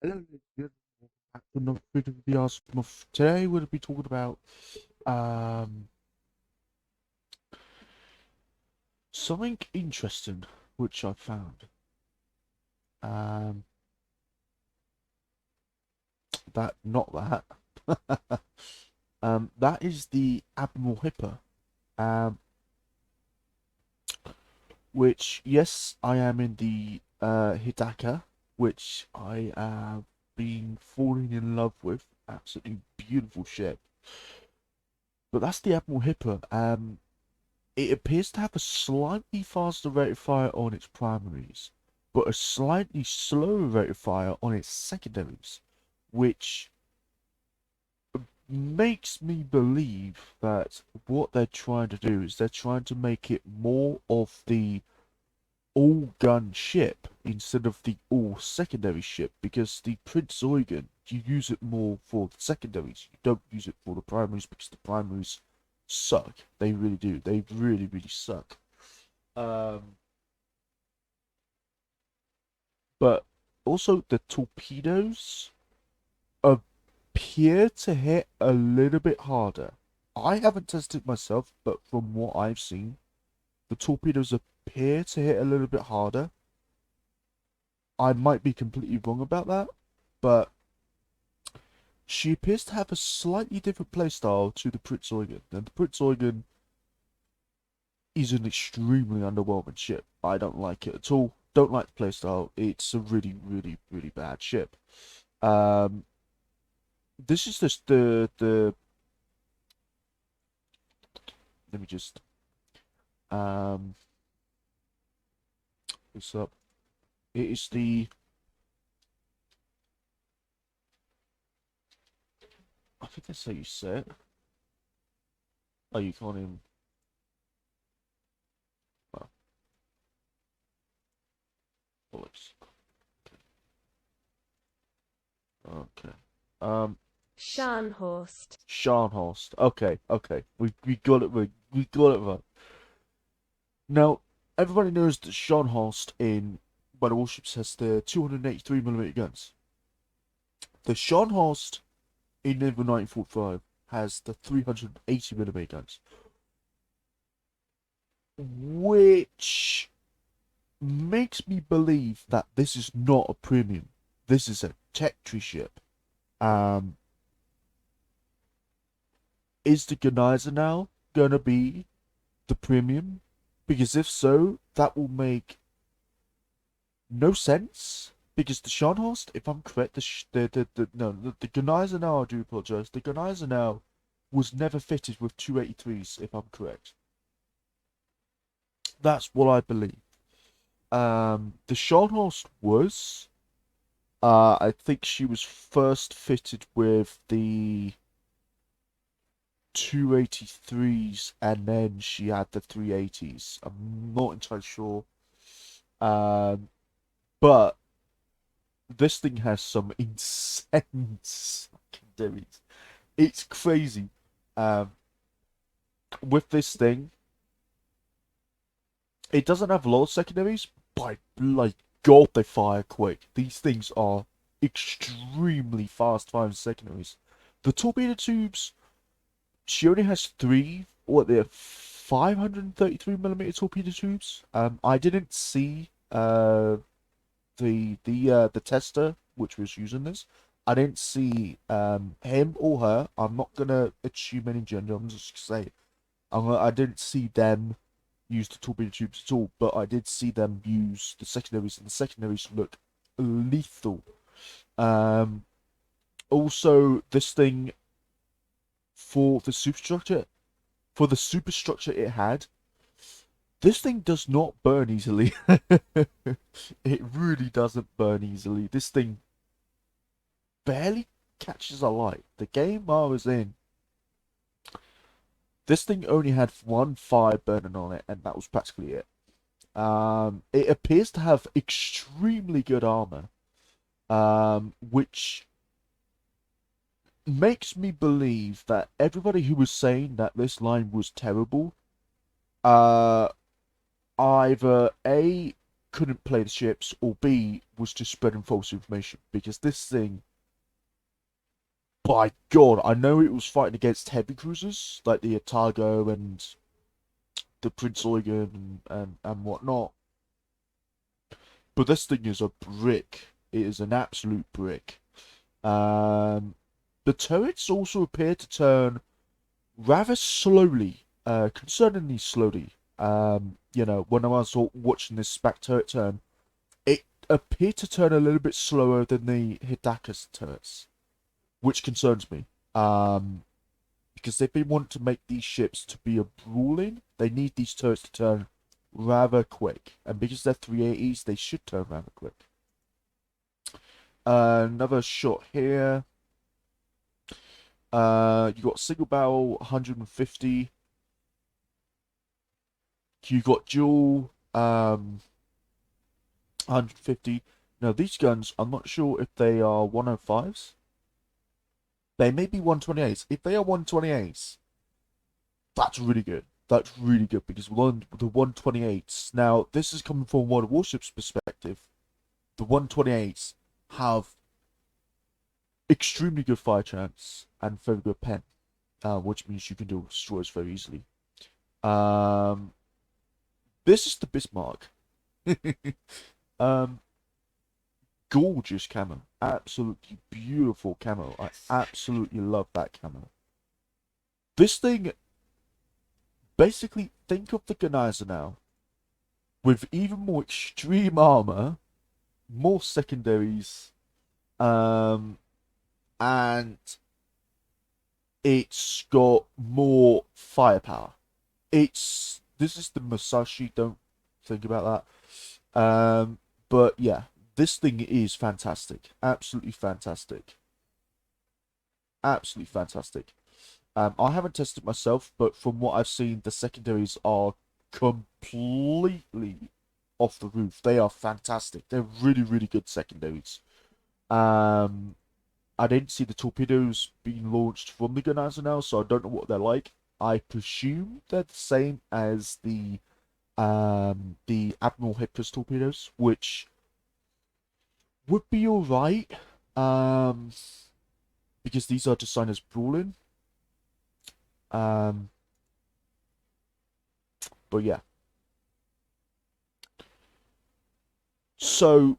Hello, ladies and gentlemen. Back to another video of the Ask. Today we'll be talking about um something interesting which I found. Um that not that. That is the Admiral Hipper. Um which yes, I am in the Hidaka, which I have been falling in love with. Absolutely beautiful ship. But that's the Admiral Hipper. It appears to have a slightly faster rate of fire on its primaries, but a slightly slower rate of fire on its secondaries, which makes me believe that what they're trying to do is they're trying to make it more of the all gun ship instead of the all secondary ship, because the Prince Eugen, you use it more for the secondaries, you don't use it for the primaries because the primaries suck. They really do. They really, really suck. Um, but also the torpedoes appear to hit a little bit harder. I haven't tested myself, but from what I've seen, the torpedoes appear to hit a little bit harder. I might be completely wrong about that, but she appears to have a slightly different playstyle to the Prince Eugen. And the Prince Eugen is an extremely underwhelming ship. I don't like it at all. Don't like the playstyle. It's a really, really, really bad ship. Um, this is just the. Let me just this up. It is the. I think that's how you say it. Oh, you can't even. Well, bullets. Okay. Um, Scharnhorst. Scharnhorst. Okay, okay. We got it right. We got it right. Now, everybody knows that Scharnhorst in Battleships has the 283mm guns. The Scharnhorst in Naval 1945 has the 380mm guns, which makes me believe that this is not a premium. This is a tech tree ship. Um, is the Genizer now gonna be the premium? Because if so, that will make no sense. Because the Scharnhorst, if I'm correct, the Genizer now, I do apologize. The Genizer now was never fitted with 283s, if I'm correct. That's what I believe. The Scharnhorst was. I think she was first fitted with the 283s, and then she had the 380s. I'm not entirely sure. Um, but this thing has some insane secondaries. It's crazy. Um, with this thing, it doesn't have a lot of secondaries, but like God, they fire quick. These things are extremely fast firing secondaries. The torpedo tubes, she only has three. What they're 533mm torpedo tubes. I didn't see the tester which was using this. I didn't see him or her. I'm not gonna assume any gender. I'm just gonna say I didn't see them use the torpedo tubes at all, but I did see them use the secondaries, and the secondaries look lethal. Um, Also, this thing for the superstructure, for the superstructure it had, this thing does not burn easily. It really doesn't burn easily. This thing barely catches a light. The game I was in, this thing only had one fire burning on it, and that was practically it. It appears to have extremely good armor, which makes me believe that everybody who was saying that this line was terrible, uh, either A, couldn't play the ships, or B, was just spreading false information. Because this thing, by God, I know it was fighting against heavy cruisers like the Otago and the Prince Eugen and whatnot. But this thing is a brick. It is an absolute brick. The turrets also appear to turn rather slowly, concerningly slowly. When I was watching this back turret turn, it appeared to turn a little bit slower than the Hidaka's turrets, which concerns me. Because if they want to make these ships to be a brawling, they need these turrets to turn rather quick. And because they're 380s, they should turn rather quick. Another shot here. You got single barrel 150. You got dual 150. Now these guns, I'm not sure if they are 105s. They may be 128s. If they are 128s, that's really good. That's really good because the 128s. Now this is coming from World of Warships perspective. The 128s have extremely good fire chance and very good pen, which means you can do destroys very easily. This is the Bismarck. Gorgeous camo, absolutely beautiful camo. I absolutely love that camo. This thing, basically, think of the Ganizer now, with even more extreme armor, more secondaries, and it's got more firepower. This is the Musashi, don't think about that. But yeah, this thing is fantastic. Absolutely fantastic. Absolutely fantastic. I haven't tested myself, but from what I've seen, the secondaries are completely off the roof. They are fantastic. They're really, really good secondaries. I didn't see the torpedoes being launched from the Ganizer now, so I don't know what they're like. I presume they're the same as the Admiral Hipper's torpedoes, which would be alright. Because these are designed as brawling. But yeah. So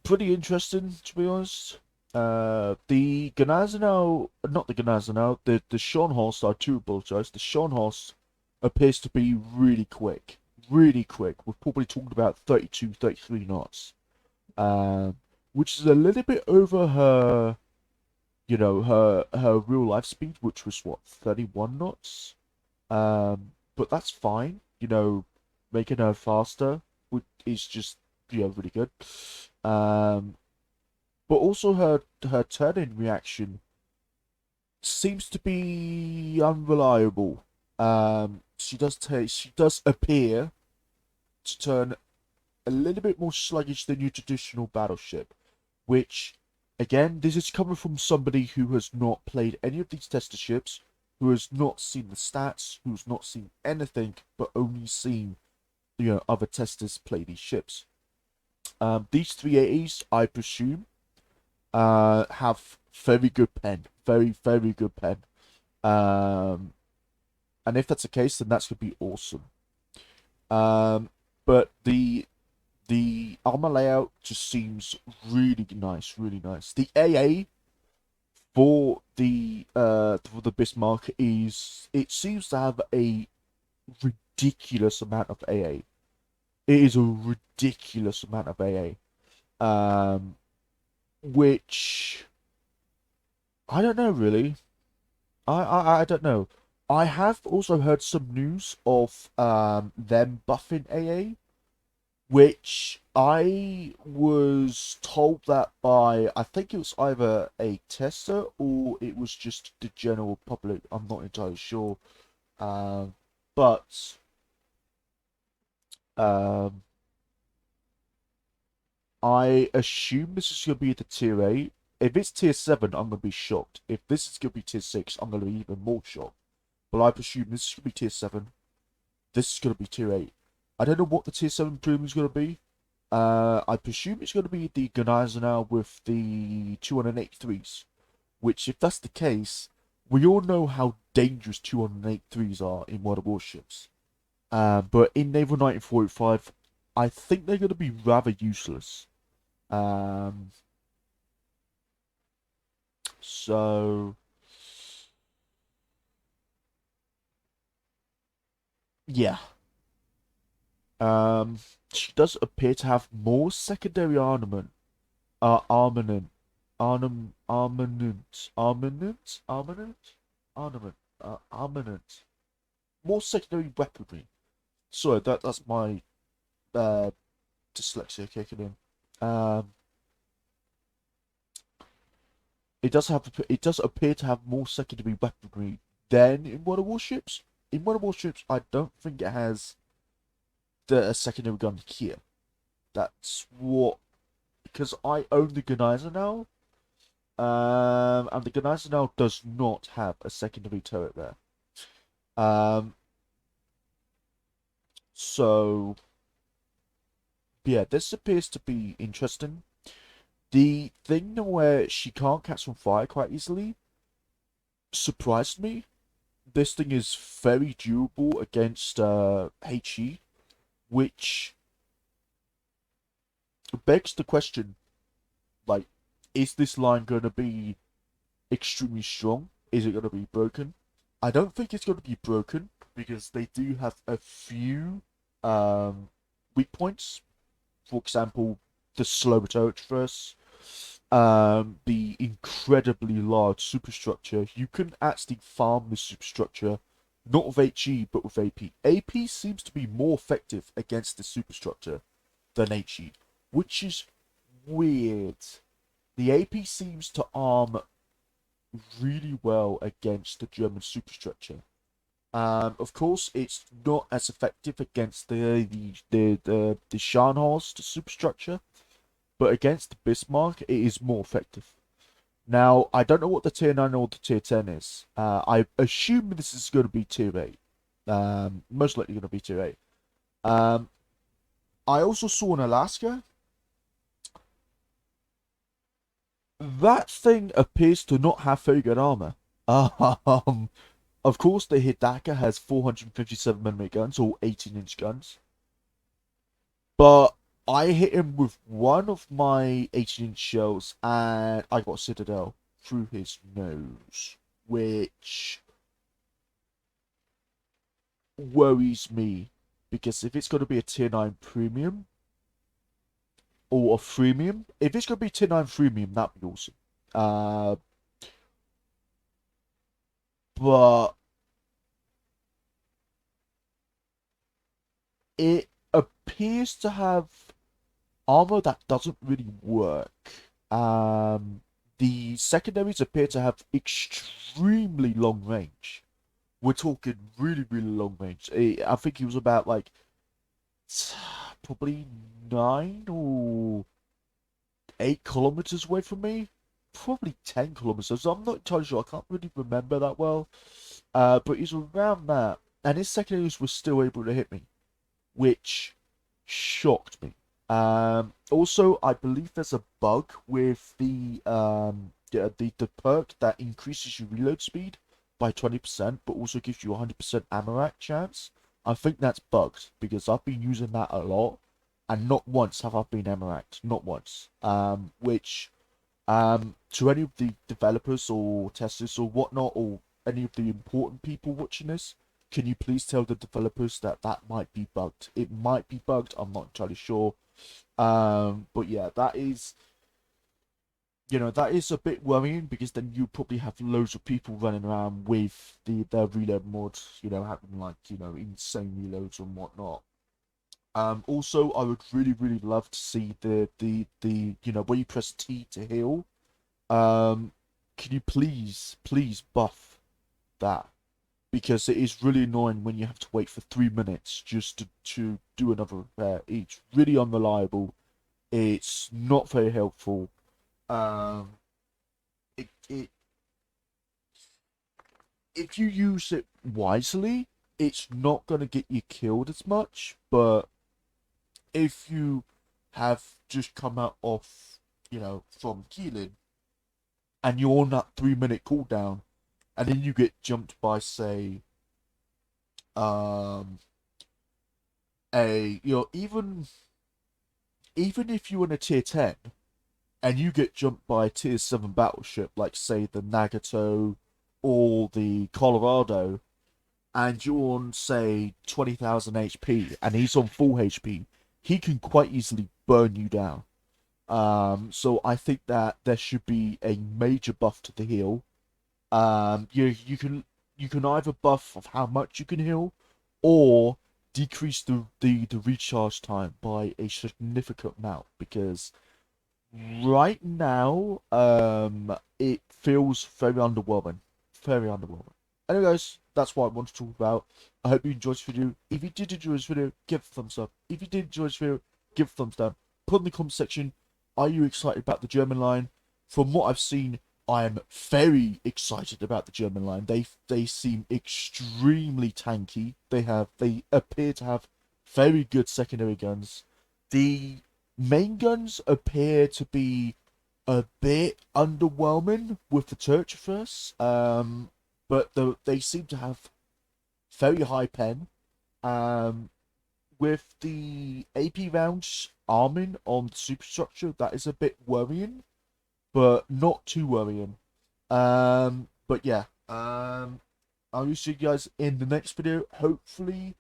pretty interesting, to be honest. The Ganizer now, not the Ganizer now, the Scharnhorst, I do apologise, the Scharnhorst appears to be really quick. Really quick. We're probably talking about 32, 33 knots. Which is a little bit over her, her real life speed, which was what, 31 knots? But that's fine. Making her faster is just, really good. But also her turn-in reaction seems to be unreliable. She does appear to turn a little bit more sluggish than your traditional battleship, which, again, this is coming from somebody who has not played any of these tester ships, who has not seen the stats, who's not seen anything, but only seen, other testers play these ships. These 380s, I presume, have very good pen, very, very good pen. And if that's the case, then that's going to be awesome. But the armor layout just seems really nice, really nice. The AA for the Bismarck it seems to have a ridiculous amount of AA. It is a ridiculous amount of AA. Which I don't know really. I don't know. I have also heard some news of them buffing AA, which I was told that by, I think it was either a tester or it was just the general public. I'm not entirely sure. But I assume this is going to be the tier 8. If it's tier 7, I'm going to be shocked. If this is going to be tier 6, I'm going to be even more shocked. But I presume this is going to be tier 7. This is going to be tier 8. I don't know what the tier 7 premium is going to be. I presume it's going to be the Gunaiser now with the 283s. Which, if that's the case, we all know how dangerous 283s are in World of Warships. But in Naval 1945, I think they're going to be rather useless. Um, so yeah. Um, she does appear to have more secondary armament. Armament. Armament. More secondary weaponry. Sorry, that's my uh dyslexia kicking in. It does appear to have more secondary weaponry than in World of Warships. In World of Warships, I don't think it has the secondary gun here. That's what, because I own the Gunaiser now. And the Gunaiser now does not have a secondary turret there. Um, so yeah, this appears to be interesting. The thing where she can't catch on fire quite easily surprised me. This thing is very durable against HE, which begs the question, like, is this line going to be extremely strong? Is it going to be broken? I don't think it's going to be broken because they do have a few um, weak points. For example, the slow turret first, the incredibly large superstructure. You can actually farm the superstructure, not with HE, but with AP. AP seems to be more effective against the superstructure than HE, which is weird. The AP seems to arm really well against the German superstructure. Of course, it's not as effective against the Scharnhorst superstructure, but against the Bismarck, it is more effective. Now, I don't know what the tier 9 or the tier 10 is. I assume this is going to be tier 8. Most likely going to be tier 8. Um, I also saw in Alaska. That thing appears to not have very good armor. Um, of course, the Hidaka has 457mm guns, or 18-inch guns. But I hit him with one of my 18-inch shells, and I got Citadel through his nose, which worries me. Because if it's going to be a tier 9 premium, or a freemium, if it's going to be tier 9 freemium, that'd be awesome. Uh, but it appears to have armor that doesn't really work. The secondaries appear to have extremely long range. We're talking really, really long range. I think he was about like probably 9 or 8 kilometers away from me. Probably 10 kilometers. I'm not entirely sure. I can't really remember that well. But he's around that, and his secondaries were still able to hit me, which shocked me. Also, I believe there's a bug with the perk that increases your reload speed by 20%, but also gives you a 100% ammo rack chance. I think that's bugged because I've been using that a lot, and not once have I been ammo racked. Not once. Which to any of the developers or testers or whatnot, or any of the important people watching this, can you please tell the developers that that might be bugged? It might be bugged. I'm not entirely sure. But yeah, that is a bit worrying because then you probably have loads of people running around with their reload mods, having like insane reloads and whatnot. Also, I would really, really love to see the when you press T to heal. Can you please buff that? Because it is really annoying when you have to wait for 3 minutes just to do another repair. It's really unreliable. It's not very helpful. Um, it if you use it wisely, it's not gonna get you killed as much, but if you have just come out of, from healing and you're on that 3 minute cooldown, and then you get jumped by, say, um, even if you're in a tier 10 and you get jumped by a tier 7 battleship, like, say, the Nagato or the Colorado, and you're on, say, 20,000 HP and he's on full HP, he can quite easily burn you down. So I think that there should be a major buff to the heal. You can either buff of how much you can heal, or decrease the recharge time by a significant amount, because right now it feels very underwhelming. Very underwhelming. Anyway, guys, that's what I want to talk about. I hope you enjoyed this video. If you did enjoy this video, give it a thumbs up. If you did enjoy this video, give it a thumbs down. Put in the comment section, are you excited about the German line? From what I've seen, I am very excited about the German line. They seem extremely tanky. They appear to have very good secondary guns. The main guns appear to be a bit underwhelming with the Turchifers, but they seem to have very high pen. Um, with the AP rounds arming on the superstructure, that is a bit worrying, but not too worrying. But yeah, I will see you guys in the next video. Hopefully,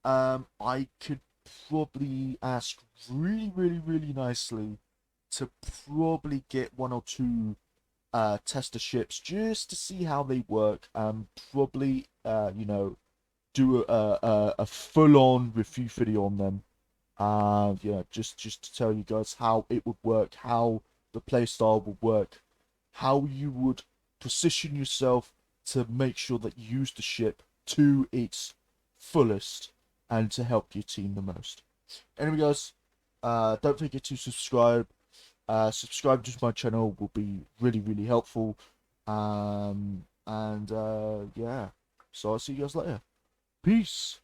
I could probably ask really, really, really nicely to probably get one or two tester ships just to see how they work, and probably do a full on review video on them. Yeah, just to tell you guys how it would work, how the playstyle would work, how you would position yourself to make sure that you use the ship to its fullest and to help your team the most. Anyway, guys, don't forget to subscribe. Subscribe to my channel will be really, really helpful. And yeah, so I'll see you guys later. Peace.